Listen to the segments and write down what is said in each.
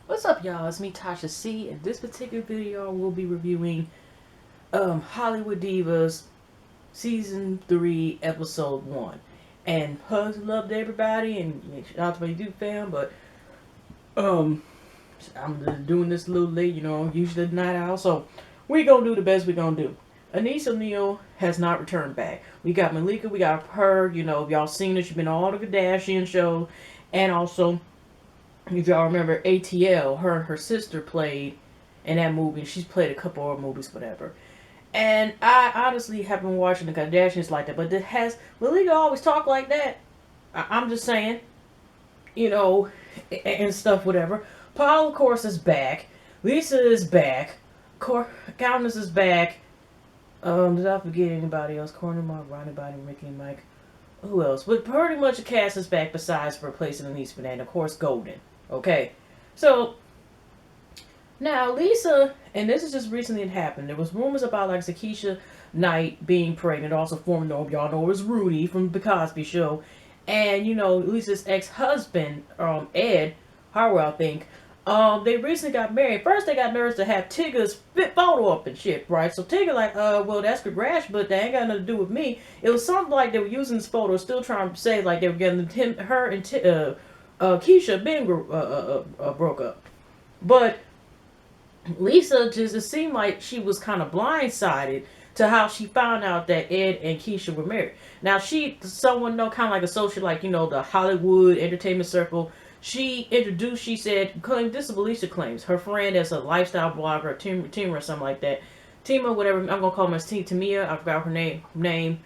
What's up, y'all? It's me, Tasha C. In this particular video, we'll be reviewing Hollywood Divas Season 3, Episode 1. And hugs and love to everybody, and shout out to my YouTube fam, but um, I'm doing this a little late, usually the night owl, so we gonna do the best we gonna do. Anissa O'Neil has not returned back. We got Malika, we got her, if y'all seen her, she's been on all the Kardashian shows, and also if y'all remember ATL, her sister played in that movie. She's played a couple of movies, whatever. And I honestly have been watching the Kardashians like that, but Malika always talk like that? I'm just saying, and stuff, whatever. Paul, of course, is back. Lisa is back. Countess is back. Did I forget anybody else? Corner Mark, Ronnie Body, Ricky, and Mike. Who else? But pretty much the cast is back besides replacing Elise and of course Golden. Okay. So now Lisa, and this is just recently it happened. There was rumors about like Zakisha Knight being pregnant, also former y'all know it was Rudy from the Cosby Show. And Lisa's ex-husband, Ed Harwell, I think. They recently got married. First, they got nerves to have Tigger's photo up and shit, right? So Tigger like, well, that's congrats, but that ain't got nothing to do with me. It was something like they were using this photo, still trying to say like they were getting her and Keisha been broke up. But Lisa just, it seemed like she was kind of blindsided to how she found out that Ed and Keisha were married. Now, someone know, kind of like associate, like, the Hollywood entertainment circle. She said, this is what Lisa claims. Her friend as a lifestyle blogger, Tima or something like that. Tima, whatever, I'm going to call her Tamia, I forgot her name.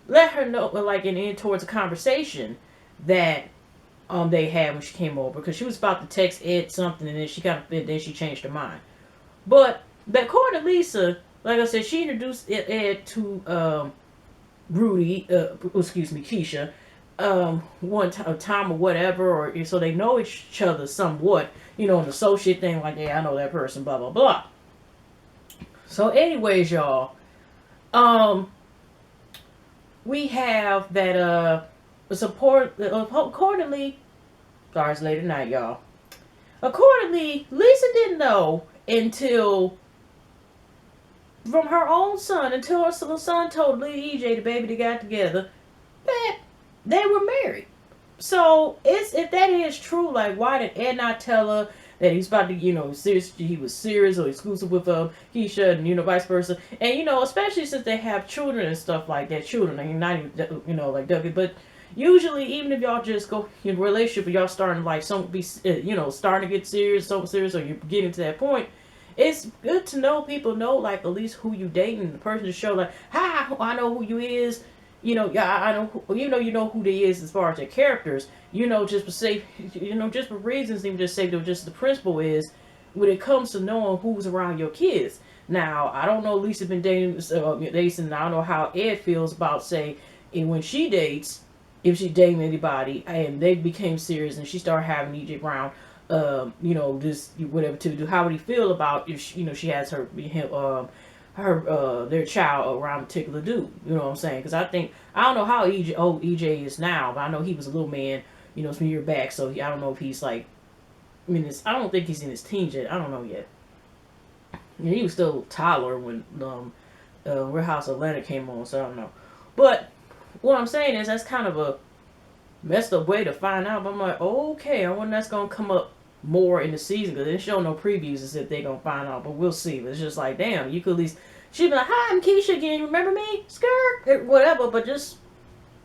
Let her know, like, in towards a conversation that they had when she came over. Because she was about to text Ed something, and then she changed her mind. But according to Lisa, like I said, she introduced Ed to Keisha, one time or whatever, or so they know each other somewhat, an associate thing like, yeah, I know that person, blah blah blah. So, anyways, y'all, we have that support accordingly. Sorry, it's late at night, y'all. Accordingly, Lisa didn't know until from her own son, until her son told EJ, the baby they got together, that they were married. So if that is true, like, why did Ed not tell her that he's about to, he was serious or exclusive with Keisha, and vice versa, and especially since they have children and stuff like that. Children, I mean, not even like Dougie, but usually even if y'all just go in a relationship, and y'all starting like starting to get serious, so serious, or you're getting to that point. It's good to know people know, like, at least who you dating, the person to show, like, hi, I know who you is. I know, even though you know who they is as far as their characters, just for safe, just for reasons, even just say, just the principle is, when it comes to knowing who's around your kids. Now, I don't know, Lisa been dating, and I don't know how Ed feels about, say, when she dates, if she dating anybody, and they became serious, and she started having EJ Brown, this whatever to do. How would he feel about if she has their child around a particular dude? You know what I'm saying? Because I don't know how EJ is now, but I know he was a little man, some year back. So I don't know if he's like, I don't think he's in his teens yet. I don't know yet. He was still a toddler when Real House Atlanta came on, so I don't know. But what I'm saying is that's kind of a messed up way to find out. But I'm like, okay, I wonder that's gonna come up more in the season, because they show no previews as if they're gonna find out, but we'll see. But it's just like, damn, you could at least, she'd be like, hi, I'm Keisha again, remember me, skirt, whatever. But just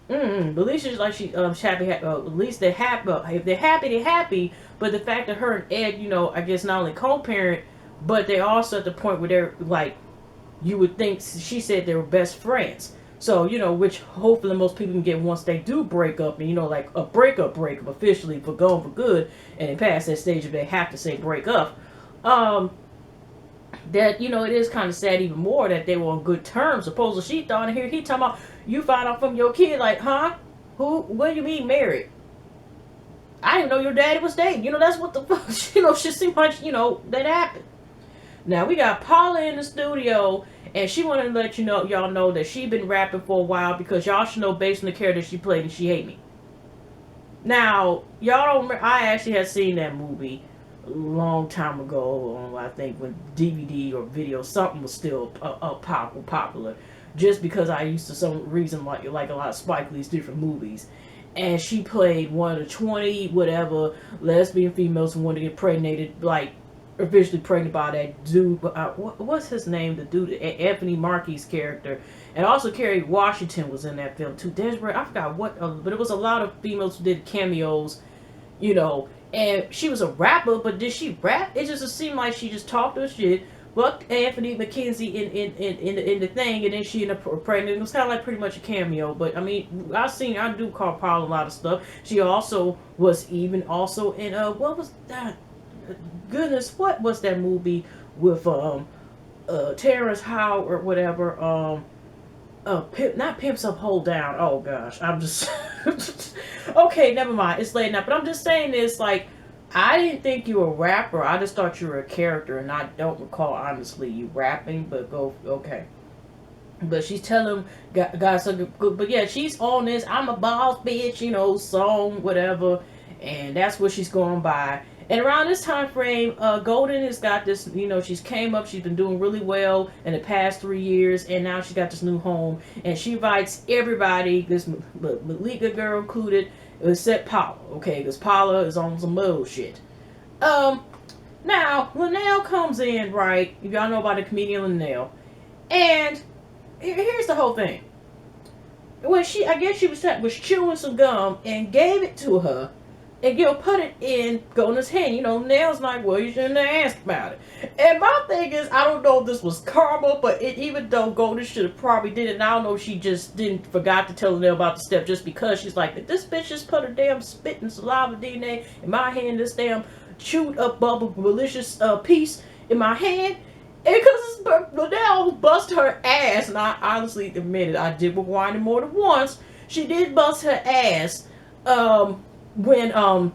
but at least she's like, happy, at least they're happy. If they're happy, they're happy. But the fact that her and Ed, I guess not only co-parent, but they're also at the point where they're like, you would think, she said they were best friends. So, which hopefully most people can get once they do break up, and, like a breakup officially for going for good, and they pass that stage if they have to say break up. That, it is kind of sad even more that they were on good terms. Supposedly she thought, and here he talking about, you find out from your kid, like, huh? What do you mean married? I didn't know your daddy was dating. That's what the fuck, she seemed like, that happened. Now, we got Paula in the studio, and she wanted to let y'all know that she been rapping for a while, because y'all should know based on the character she played in She Hate Me. Now, y'all don't remember, I actually had seen that movie. a long time ago, I think when DVD or video something was still popular, just because I used to some reason like a lot of Spike Lee's different movies, and she played one of the 20 whatever lesbian females who wanted to get impregnated, like officially pregnant by that dude. What's his name? The dude, Anthony Marquis' character, and also Kerry Washington was in that film too. Desiree, I forgot what, but it was a lot of females who did cameos, you know. And she was a rapper, but did she rap? It just seemed like she just talked her shit. But Anthony McKenzie in the thing, and then she ended up pregnant. It was kind of like pretty much a cameo. But I mean, I do call Paul a lot of stuff. She also was even also in what was that? Goodness, what was that movie with Terrence Howard or whatever? Not Pimps Up, Hold Down. Oh gosh, I'm just okay. Never mind. It's late now, but I'm just saying this. Like, I didn't think you were a rapper. I just thought you were a character, and I don't recall honestly you rapping. But go okay. But she's telling guys, but yeah, she's on this "I'm a boss bitch," you know, song, whatever, and that's what she's going by. And around this time frame, Golden has got this, you know, she's came up, she's been doing really well in the past 3 years, and now she got this new home, and she invites everybody, this Malika girl included, except Paula, okay, because Paula is on some bullshit. Now, Linnell comes in, right, if y'all know about the comedian Linnell, and here's the whole thing. When I guess she was chewing some gum and gave it to her, and put it in Golden's hand. You know, Nell's like, well, you shouldn't have asked about it. And my thing is, I don't know if this was karma, but even though Golden should have probably did it, and I don't know if she just forgot to tell Nell about the step just because she's like, this bitch just put her damn spit and saliva DNA in my hand, this damn chewed up bubble malicious piece in my hand. And because Linnell bust her ass, and I honestly admit it, I did rewind it more than once. She did bust her ass, when and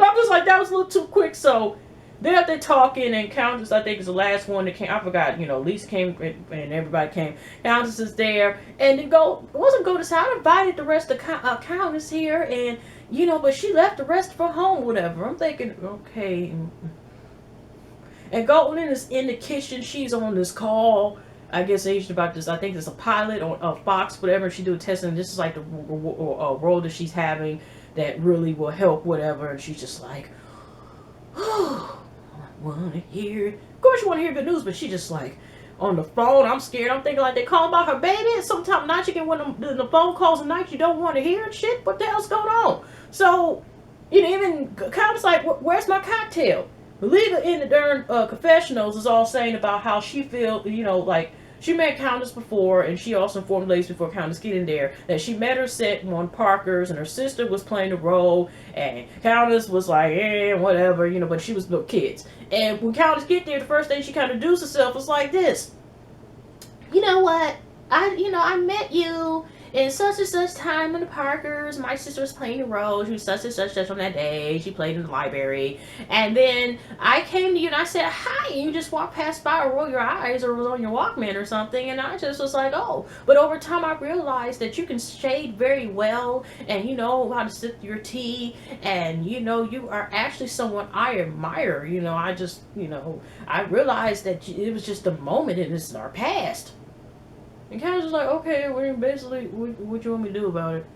I'm just like, that was a little too quick. So they're up there talking, and Countess, I think, is the last one that came. I forgot, you know, Lisa came and everybody came. Countess is there, and it wasn't Goldis. I invited the rest of Countess here, and you know, but she left the rest for home, whatever. I'm thinking, okay. And Golden is in the kitchen. She's on this call, I guess, aged about this. I think there's a pilot on Fox, whatever. She do testing. And this is like the role that she's having that really will help, whatever. And she's just like, oh, I want to hear. Of course, you want to hear good news, but she just like on the phone. I'm scared. I'm thinking like they calling about her baby. Sometimes night you get one of the phone calls at night you don't want to hear and shit. What the hell's going on? So, you know, even kind of like, where's my cocktail? Malika in the darn confessionals is all saying about how she feel, you know, like she met Countess before, and she also informed ladies before Countess get in there that she met her set on Parker's, and her sister was playing the role, and Countess was like, whatever, you know, but she was no kids. And when Countess get there, the first thing she kind of introduced herself was like this. You know what? I met you in such and such time in the Parkers. My sister was playing the role. She was such and such on that day. She played in the library. And then I came to you and I said, hi. And you just walked past by or rolled your eyes or was on your Walkman or something. And I just was like, oh. But over time I realized that you can shade very well and you know how to sip your tea. And, you know, you are actually someone I admire. You know, I realized that it was just a moment and it's our past. And kind of just like, okay, well, basically, what you want me to do about it?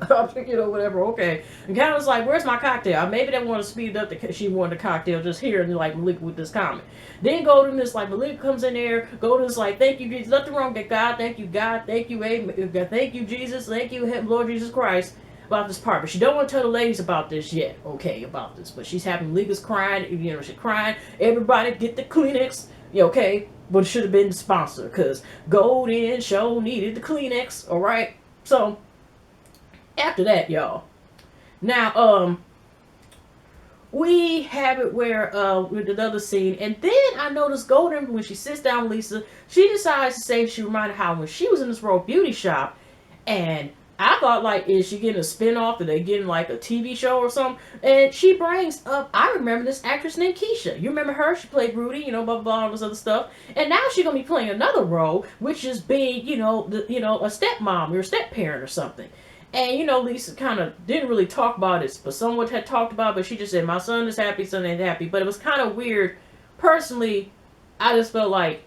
I'm thinking, whatever, okay. And kind of was like, where's my cocktail? Maybe they want to speed up she wanted a cocktail just here and like Malika with this comment. Then Golden is like, Malika comes in there. Golden's like, thank you, Jesus. Nothing wrong with God. Thank you, God. Thank you, amen. Thank you, Jesus. Thank you, Lord Jesus Christ. About this part, but she don't want to tell the ladies about this yet. Okay, about this, but she's having Malika's crying. You know, she's crying. Everybody get the Kleenex. Yeah, okay. But it should have been the sponsor because Golden show needed the Kleenex. All right. So after that, y'all. Now, we have it where with another scene, and then I noticed Golden when she sits down with Lisa, she decides to say she reminded how when she was in this Royal Beauty shop, and I thought, like, is she getting a spinoff? Are they getting, like, a TV show or something? And she brings up, I remember this actress named Keisha. You remember her? She played Rudy, you know, blah, blah, blah, all this other stuff. And now she's going to be playing another role, which is being, a stepmom or a step-parent or something. And Lisa kind of didn't really talk about it, but someone had talked about it, but she just said, my son is happy, son ain't happy. But it was kind of weird. Personally, I just felt like,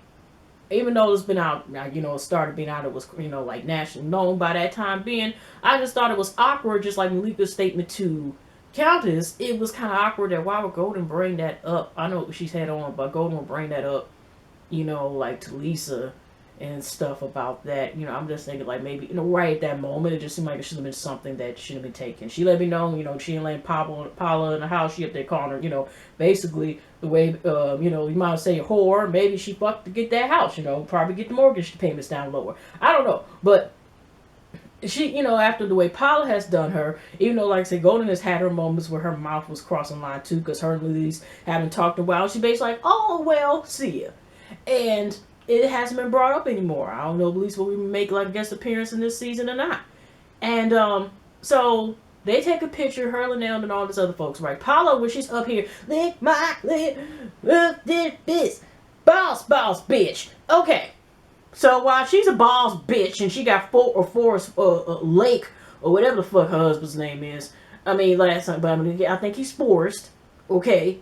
even though it's been out, it started being out, it was, like nationally known by that time being, I just thought it was awkward, just like Malika's statement to Countess. It was kind of awkward that why would Golden bring that up? I know she's had on, but Golden would bring that up, like to Lisa and stuff about that. I'm just thinking like maybe, right at that moment, it just seemed like it should have been something that shouldn't have been taken. She let me know, she didn't let Paula in the house. She up there calling her, basically the way, you might say a whore. Maybe she fucked to get that house, probably get the mortgage payments down lower. I don't know. But she, after the way Paula has done her, even though, like I said, Golden has had her moments where her mouth was crossing line too, because her and Louise haven't talked in a while. She basically like, oh, well, see ya. And it hasn't been brought up anymore. I don't know at least will we make like a guest appearance in this season or not. And so they take a picture, her, Linnell, and all these other folks, right? Paula, when she's up here, lick my lip, this boss, bitch. Okay, so while she's a boss bitch and she got Forrest Lake or whatever the fuck her husband's name is. I mean, last time, but I think he's Forrest. Okay.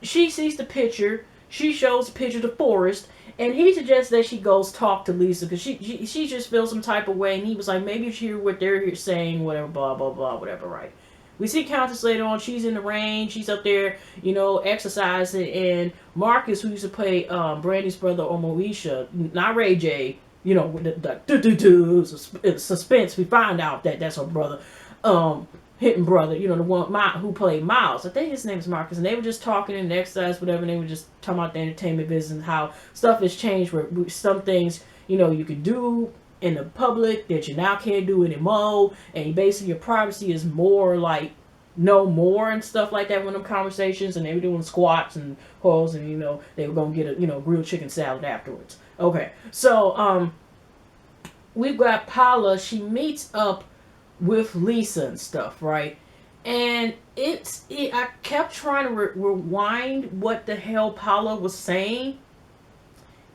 She sees the picture. She shows a picture to Forrest, and he suggests that she goes talk to Lisa because she just feels some type of way, and he was like, maybe you should hear what they're saying, whatever, blah, blah, blah, whatever, right? We see Countess later on. She's in the rain. She's up there, exercising, and Marcus, who used to play Brandy's brother, or Moesha, not Ray J, the suspense, we find out that that's her brother, Hitting brother, the one who played Miles. I think his name is Marcus, and they were just talking in the exercise, whatever, and they were just talking about the entertainment business and how stuff has changed, where some things, you could do in the public that you now can't do anymore, and basically your privacy is more like no more and stuff like that. When them conversations, and they were doing squats and holes, and they were gonna get a grilled chicken salad afterwards. Okay, so we've got Paula. She meets up with Lisa and stuff, right? And I kept trying to rewind what the hell Paula was saying,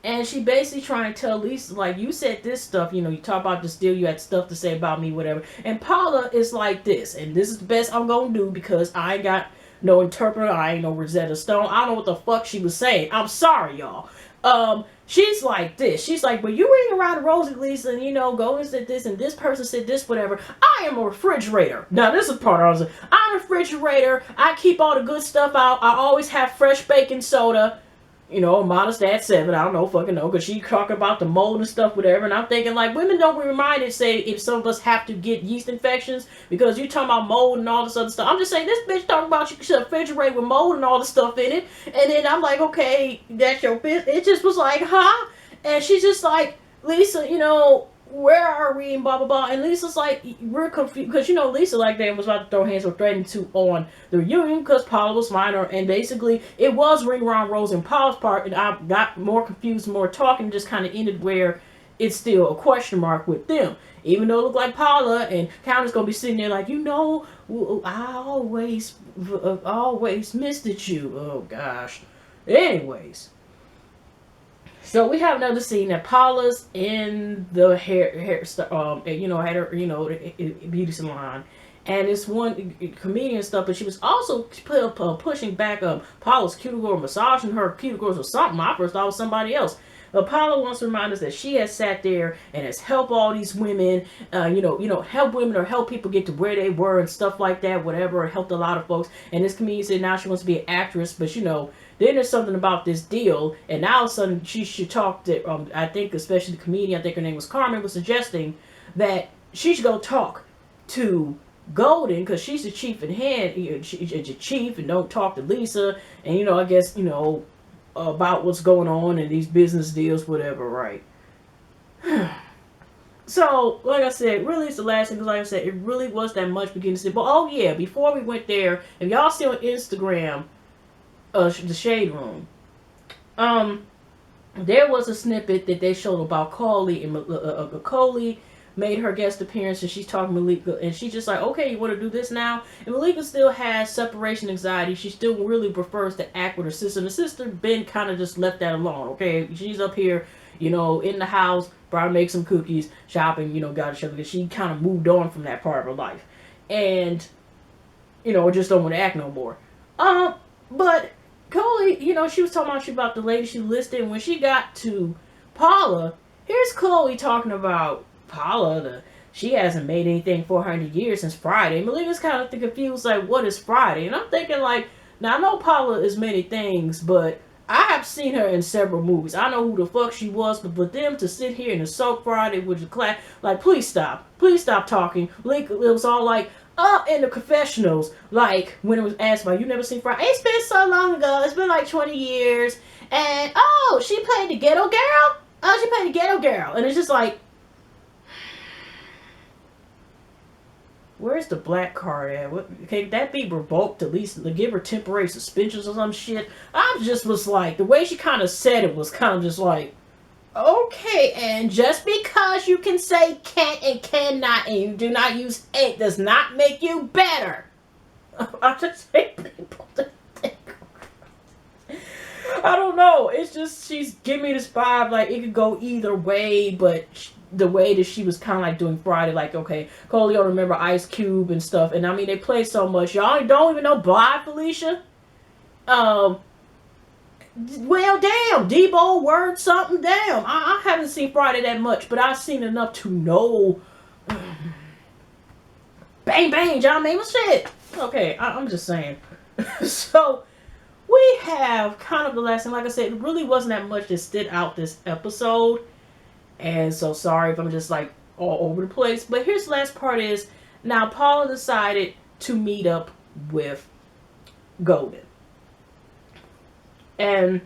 and she basically trying to tell Lisa, like, you said this stuff, you talk about this deal, you had stuff to say about me, whatever. And Paula is like this, and this is the best I'm gonna do because I ain't got no interpreter, I ain't no Rosetta Stone, I don't know what the fuck she was saying. I'm sorry, y'all. She's like this. She's like, well, you ring around the rosy, Lisa, and Golden said this, and this person said this, whatever. I am a refrigerator. Now, this is part I was like, I'm a refrigerator. I keep all the good stuff out. I always have fresh baking soda. Modest at 7. I don't know, fucking know, because she talking about the mold and stuff, whatever. And I'm thinking, like, women don't be reminded, say, if some of us have to get yeast infections because you talking about mold and all this other stuff. I'm just saying, this bitch talking about you should refrigerate with mold and all the stuff in it. And then I'm like, okay, that's your business. It just was like, huh? And she's just like, Lisa, where are we, and blah blah blah. And Lisa's like, we're confused because Lisa like that was about to throw hands or threatening to on the reunion because Paula was minor, and basically it was ring around Rose and Paula's part, and I got more confused, more talking, just kind of ended where it's still a question mark with them, even though it looked like Paula and Countess gonna be sitting there like, I always missed it you. Oh gosh. Anyways. So we have another scene that Paula's in the hair had her, beauty salon, and it's one comedian stuff, but she was also pushing back Paula's cuticle, massaging her cuticles or something. I first thought it was somebody else. But Paula wants to remind us that she has sat there and has helped all these women, help women or help people get to where they were and stuff like that, whatever, helped a lot of folks. And this comedian said now she wants to be an actress, but then there's something about this deal, and now all of a sudden she should talk to, I think especially the comedian, I think her name was Carmen, was suggesting that she should go talk to Golden, because she's the chief in hand, she's the chief, and don't talk to Lisa, and I guess, about what's going on in these business deals, whatever, right? So, like I said, really it's the last thing, because like I said, it really was that much beginning to say, but oh yeah, before we went there, if y'all see on Instagram, the Shade Room, there was a snippet that they showed about Coley, and Coley made her guest appearance, and she's talking to Malika, and she's just like, okay, you want to do this now? And Malika still has separation anxiety. She still really prefers to act with her sister, and the sister been kind of just left that alone, okay? She's up here, in the house, brought her make some cookies, shopping, got her sugar. She kind of moved on from that part of her life. And, just don't want to act no more. But Chloe, she was talking about the lady she listed. And when she got to Paula, here's Chloe talking about Paula, she hasn't made anything for her in a year since Friday. And Malia's kind of confused, like, what is Friday? And I'm thinking, like, now I know Paula is many things, but I have seen her in several movies. I know who the fuck she was, but for them to sit here and insult Friday with the class, like, please stop. Please stop talking. Like, it was all like, in the confessionals, like, when it was asked about, you never seen Friday? It's been so long ago. It's been like 20 years. And, oh, she played the ghetto girl? Oh, she played the ghetto girl. And it's just like, where's the black card at? Can that be revoked, at least to give her temporary suspensions or some shit? I just was like, the way she kind of said it was kind of just like, okay, and just because you can say can't and cannot and you do not use ain't does not make you better. I just hate people to think. I don't know. It's just, she's giving me this vibe like it could go either way, but the way that she was kind of like doing Friday, like, okay, Cole, y'all remember Ice Cube and stuff, and I mean, they play so much. Y'all don't even know Bly Felicia? Well, damn, Debo, word something, damn. I haven't seen Friday that much, but I've seen enough to know. Bang, bang, John Mayman shit. Okay, I'm just saying. So, we have kind of the lesson. Like I said, it really wasn't that much that stood out this episode. And so sorry if I'm just like all over the place. But here's the last part is, now Paula decided to meet up with Golden. And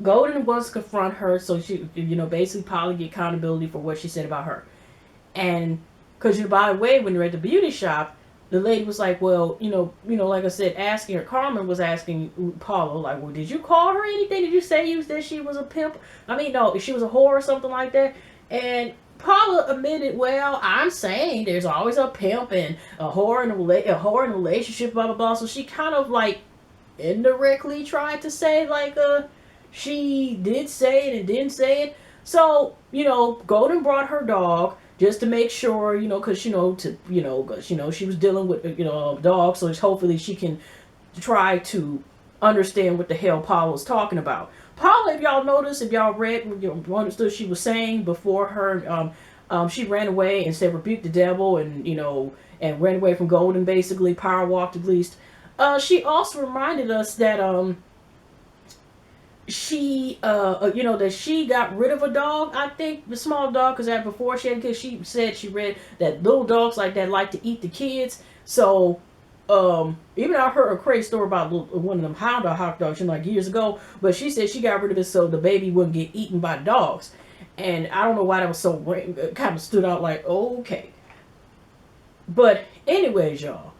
Golden wants to confront her, so she, basically Paula get accountability for what she said about her. And, because, by the way, when you're at the beauty shop, the lady was like, well, like I said, asking her, Carmen was asking Paula, like, well, did you call her anything? Did you say that she was a pimp? I mean, no, she was a whore or something like that. And Paula admitted, well, I'm saying there's always a pimp and a whore in a relationship, blah, blah, blah. So she kind of, like, indirectly tried to say, like, she did say it and didn't say it. So, Golden brought her dog just to make sure, because, she was dealing with, a dog, so hopefully she can try to understand what the hell Paula was talking about. Paula, if y'all noticed, if y'all read, understood she was saying before her, she ran away and said, rebuke the devil, and, and ran away from Golden, basically, power walked at least. She also reminded us that, she that she got rid of a dog, I think, the small dog, because before she had kids, she said she read that little dogs like that like to eat the kids. So even I heard a crazy story about one of them hound dog hot dogs, like years ago, but she said she got rid of it so the baby wouldn't get eaten by dogs. And I don't know why that was so kind of stood out, like, okay. But anyways, y'all,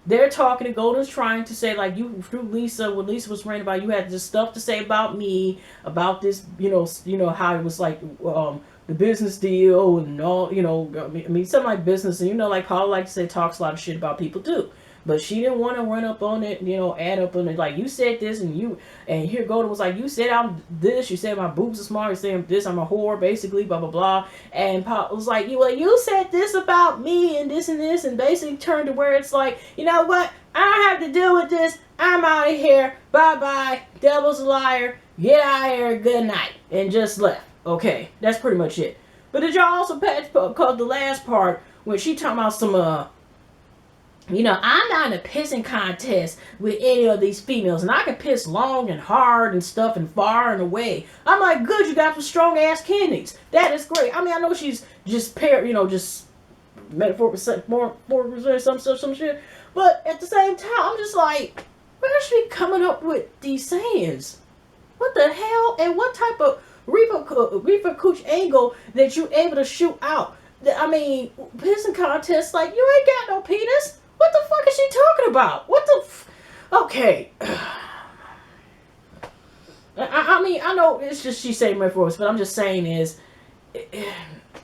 they're talking, and Golden's trying to say, like, you, through Lisa, when Lisa was ranting about, you had this stuff to say about me, about this, how it was like, the business deal and all, I mean, something like business, and like Paula like to say, talks a lot of shit about people too. But she didn't want to run up on it, add up on it, like, you said this, and here Golden was like, you said I'm this, you said my boobs are small, you said this, I'm a whore, basically, blah, blah, blah. And Paul was like, well, you said this about me, and this, and basically turned to where it's like, you know what, I don't have to deal with this, I'm out of here, bye-bye, devil's a liar, get out of here, good night, and just left. Okay, that's pretty much it. But did y'all also call the last part, when she talking about some, I'm not in a pissing contest with any of these females, and I can piss long and hard and stuff and far and away. I'm like, good, you got some strong ass kidneys. That is great. I mean, I know she's just just metaphor some shit, but at the same time, I'm just like, where is she coming up with these sayings? What the hell? And what type of Reefer Cooch angle that you able to shoot out? I mean, pissing contest, like, you ain't got no penis. What the fuck is she talking about? What the okay. I mean, I know it's just she saying metaphors, but I'm just saying is,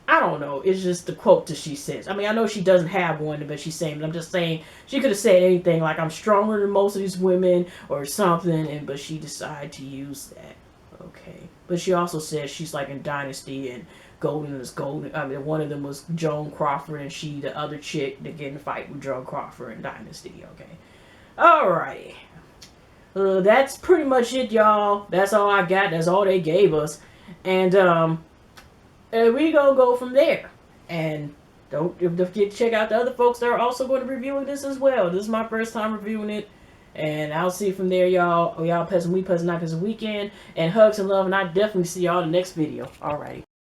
I don't know. It's just the quote that she says. I mean, I know she doesn't have one, but she's saying, but I'm just saying, she could have said anything like, I'm stronger than most of these women or something, but she decided to use that. Okay. But she also says she's like in Dynasty, and Golden is Golden. I mean, one of them was Joan Crawford, and she, the other chick, that get in a fight with Joan Crawford in Dynasty. Okay. Alrighty. That's pretty much it, y'all. That's all I got. That's all they gave us. And we gonna go from there. And don't forget to check out the other folks that are also going to be reviewing this as well. This is my first time reviewing it. And I'll see you from there, y'all. Y'all peasant week, peasant night, peasant weekend. And hugs and love. And I definitely see y'all in the next video. Alrighty.